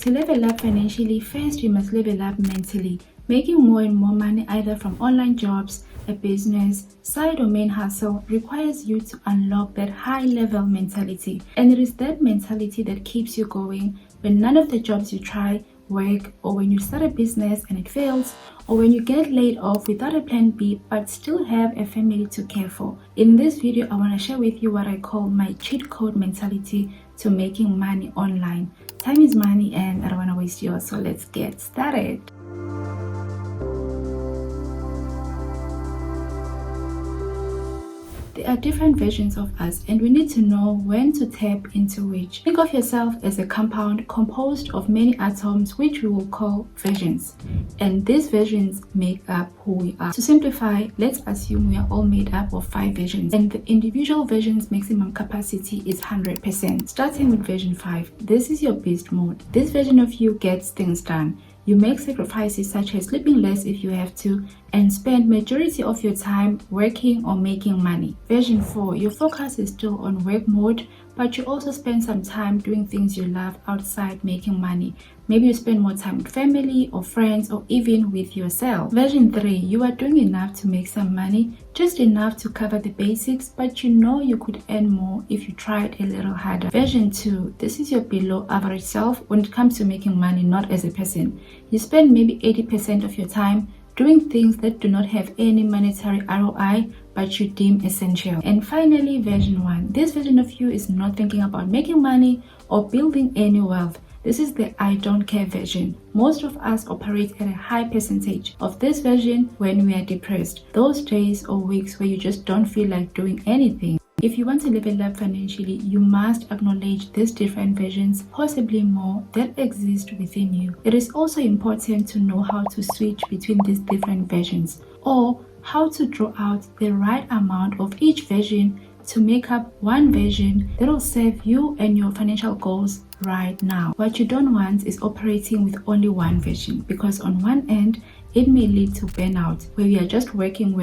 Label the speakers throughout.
Speaker 1: To level up financially, first you must level up mentally. Making more and more money either from online jobs, a business, side or main hustle requires you to unlock that high-level mentality. And it is that mentality that keeps you going when none of the jobs you try work, or when you start a business and it fails, or when you get laid off without a plan B but still have a family to care for. In this video, I want to share with you what I call my cheat code mentality to making money online. Time is money and I don't want to waste yours, so let's get started. There are different versions of us and we need to know when to tap into which. Think of yourself as a compound composed of many atoms, which we will call versions. And these versions make up who we are. To simplify, let's assume we are all made up of 5 versions and the individual version's maximum capacity is 100%. Starting with version 5, this is your beast mode. This version of you gets things done. You make sacrifices such as sleeping less if you have to and spend majority of your time working or making money. Version 4, your focus is still on work mode, but you also spend some time doing things you love outside making money. Maybe you spend more time with family or friends or even with yourself. Version 3, you are doing enough to make some money, just enough to cover the basics, but you know you could earn more if you tried a little harder. Version 2, this is your below average self when it comes to making money, not as a person. You spend maybe 80% of your time doing things that do not have any monetary ROI but you deem essential. And finally, version 1. This version of you is not thinking about making money or building any wealth. This is the I don't care version. Most of us operate at a high percentage of this version when we are depressed. Those days or weeks where you just don't feel like doing anything. If you want to level up financially, you must acknowledge these different versions, possibly more, that exist within you. It is also important to know how to switch between these different versions, or how to draw out the right amount of each version to make up one version that will serve you and your financial goals right now. What you don't want is operating with only one version, because on one end, it may lead to burnout, where we are just working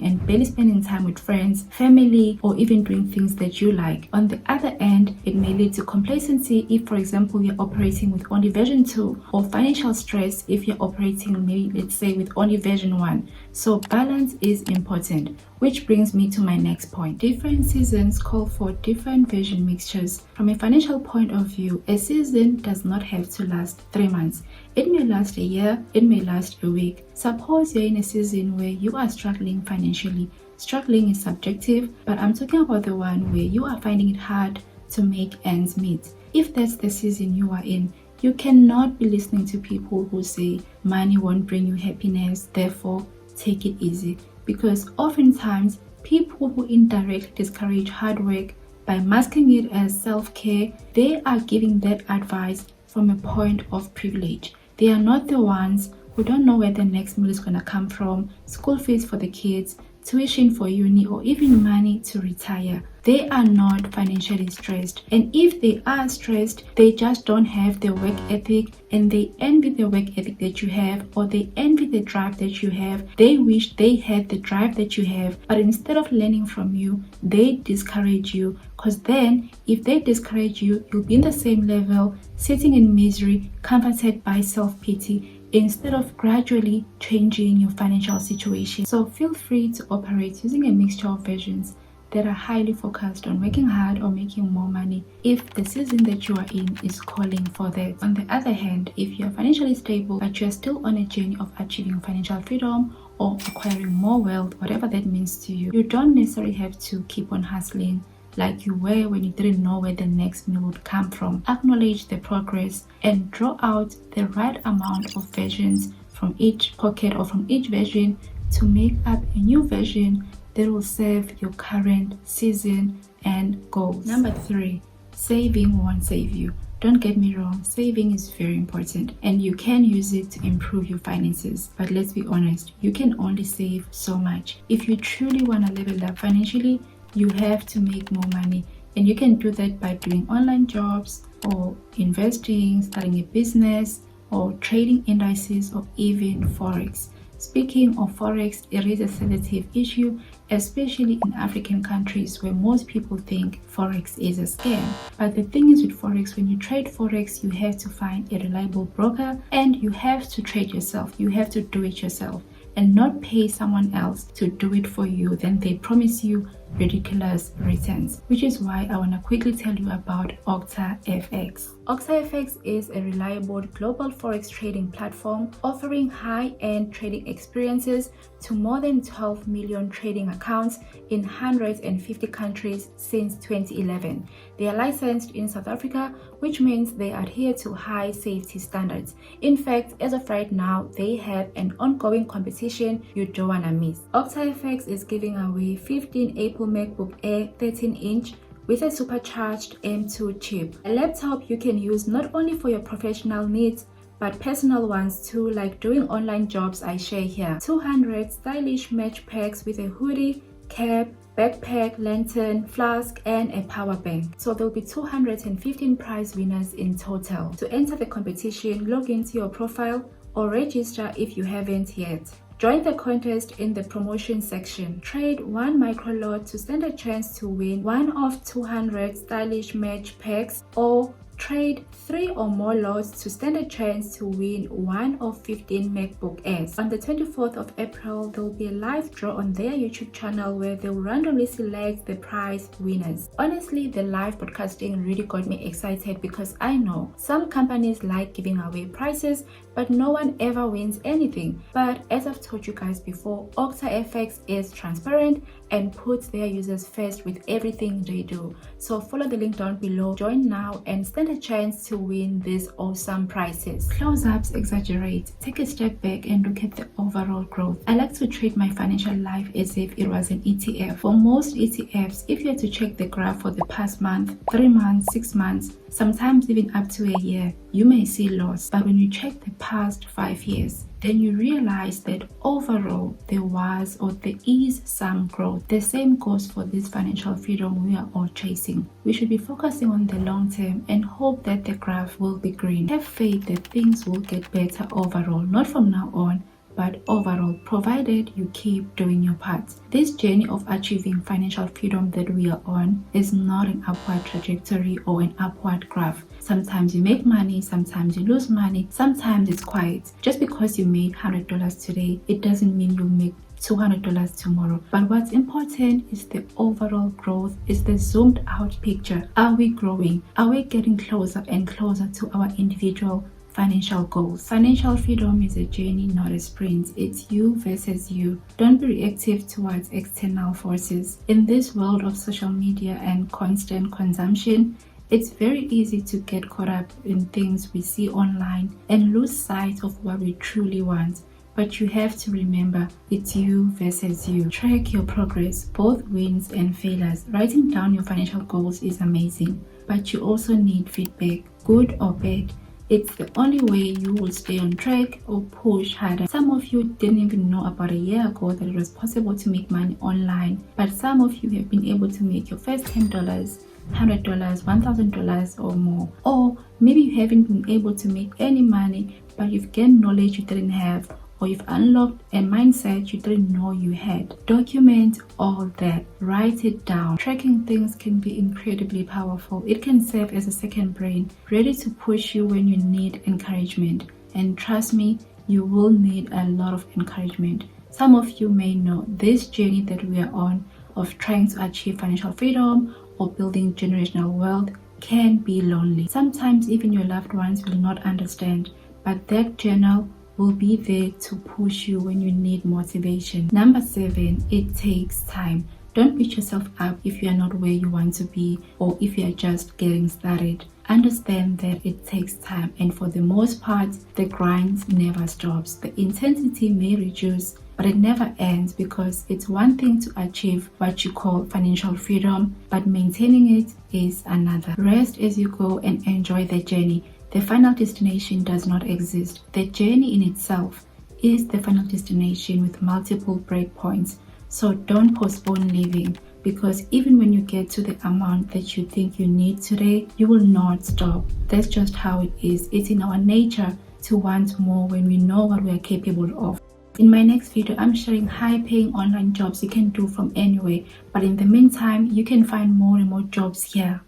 Speaker 1: and barely spending time with friends, family, or even doing things that you like. On the other end, it may lead to complacency if, for example, you're operating with only version 2, or financial stress if you're operating, maybe let's say, with only version 1. So balance is important, which brings me to my next point. Different seasons call for different version mixtures. From a financial point of view, a season does not have to last 3 months. It may last a year, it may last a week. Suppose you're in a season where you are struggling financially. Struggling is subjective, but I'm talking about the one where you are finding it hard to make ends meet. If that's the season you are in, you cannot be listening to people who say money won't bring you happiness, therefore take it easy. Because oftentimes, people who indirectly discourage hard work by masking it as self-care, they are giving that advice from a point of privilege. They are not the ones who don't know where the next meal is going to come from, school fees for the kids, tuition for uni, or even money to retire. They are not financially stressed, and if they are stressed, they just don't have the work ethic, and they envy the work ethic that you have, or they envy the drive that you have. They wish they had the drive that you have, but instead of learning from you, they discourage you, because then if they discourage you, you'll be in the same level, sitting in misery, comforted by self-pity, instead of gradually changing your financial situation. So feel free to operate using a mixture of versions that are highly focused on working hard or making more money if the season that you are in is calling for that. On the other hand, if you are financially stable but you are still on a journey of achieving financial freedom or acquiring more wealth, whatever that means to you, you don't necessarily have to keep on hustling like you were when you didn't know where the next meal would come from. Acknowledge the progress and draw out the right amount of versions from each pocket or from each version to make up a new version that will serve your current season and goals. Number 3, saving won't save you. Don't get me wrong, saving is very important and you can use it to improve your finances. But let's be honest, you can only save so much. If you truly want to level up financially, you have to make more money. And you can do that by doing online jobs or investing, starting a business, or trading indices, or even forex. Speaking of Forex, it is a sensitive issue, especially in African countries where most people think Forex is a scam. But the thing is with Forex, when you trade Forex, you have to find a reliable broker and you have to trade yourself. You have to do it yourself and not pay someone else to do it for you. Then they promise you ridiculous returns, which is why I want to quickly tell you about OctaFX. OctaFX is a reliable global forex trading platform offering high-end trading experiences to more than 12 million trading accounts in 150 countries since 2011. They are licensed in South Africa, which means they adhere to high safety standards. In fact, as of right now, they have an ongoing competition you don't want to miss. OctaFX is giving away 15 Apple MacBook Air 13-inch with a supercharged M2 chip, a laptop you can use not only for your professional needs but personal ones too, like doing online jobs I share here. 200 stylish match packs with a hoodie, cap, backpack, lantern, flask, and a power bank. So there will be 215 prize winners in total. To enter the competition, log into your profile or register if you haven't yet. Join the contest in the promotion section. Trade 1 micro lot to stand a chance to win one of 200 stylish match packs, or trade 3 or more lots to stand a chance to win one of 15 MacBook Airs. On the 24th of April, there will be a live draw on their YouTube channel where they will randomly select the prize winners. Honestly, the live broadcasting really got me excited because I know some companies like giving away prizes, but no one ever wins anything. But as I've told you guys before, OctaFX is transparent and puts their users first with everything they do. So follow the link down below, join now, and stand a chance to win these awesome prizes. Close-ups exaggerate. Take a step back and look at the overall growth. I like to treat my financial life as if it was an ETF. For most ETFs, if you had to check the graph for the past month, 3 months, 6 months, sometimes even up to a year, you may see loss. But when you check the past 5 years, then you realize that overall there was or there is some growth. The same goes for this financial freedom we are all chasing. We should be focusing on the long term and hope that the graph will be green. Have faith that things will get better overall, not from now on, but overall, provided you keep doing your part. This journey of achieving financial freedom that we are on is not an upward trajectory or an upward graph. Sometimes you make money, sometimes you lose money, sometimes it's quiet. Just because you made $100 today, it doesn't mean you'll make $200 tomorrow. But what's important is the overall growth, is the zoomed out picture. Are we growing? Are we getting closer and closer to our individual financial goals? Financial freedom is a journey, not a sprint. It's you versus you. Don't be reactive towards external forces. In this world of social media and constant consumption, it's very easy to get caught up in things we see online and lose sight of what we truly want. But you have to remember, it's you versus you. Track your progress, both wins and failures. Writing down your financial goals is amazing, but you also need feedback, good or bad. It's the only way you will stay on track or push harder. Some of you didn't even know about a year ago that it was possible to make money online, but some of you have been able to make your first $10, $100, $1,000 or more. Or maybe you haven't been able to make any money, but you've gained knowledge you didn't have, or you've unlocked a mindset you didn't know you had. Document all that. Write it down. Tracking things can be incredibly powerful. It can serve as a second brain, ready to push you when you need encouragement. And trust me, you will need a lot of encouragement. Some of you may know this journey that we are on of trying to achieve financial freedom or building generational wealth can be lonely. Sometimes even your loved ones will not understand, but that journal will be there to push you when you need motivation. Number 7, it takes time. Don't beat yourself up if you are not where you want to be or if you are just getting started. Understand that it takes time, and for the most part, the grind never stops. The intensity may reduce, but it never ends, because it's one thing to achieve what you call financial freedom, but maintaining it is another. Rest as you go and enjoy the journey. The final destination does not exist. The journey in itself is the final destination with multiple breakpoints. So don't postpone living, because even when you get to the amount that you think you need today, you will not stop. That's just how it is. It's in our nature to want more when we know what we are capable of. In my next video, I'm sharing high-paying online jobs you can do from anywhere, but in the meantime, you can find more remote jobs here.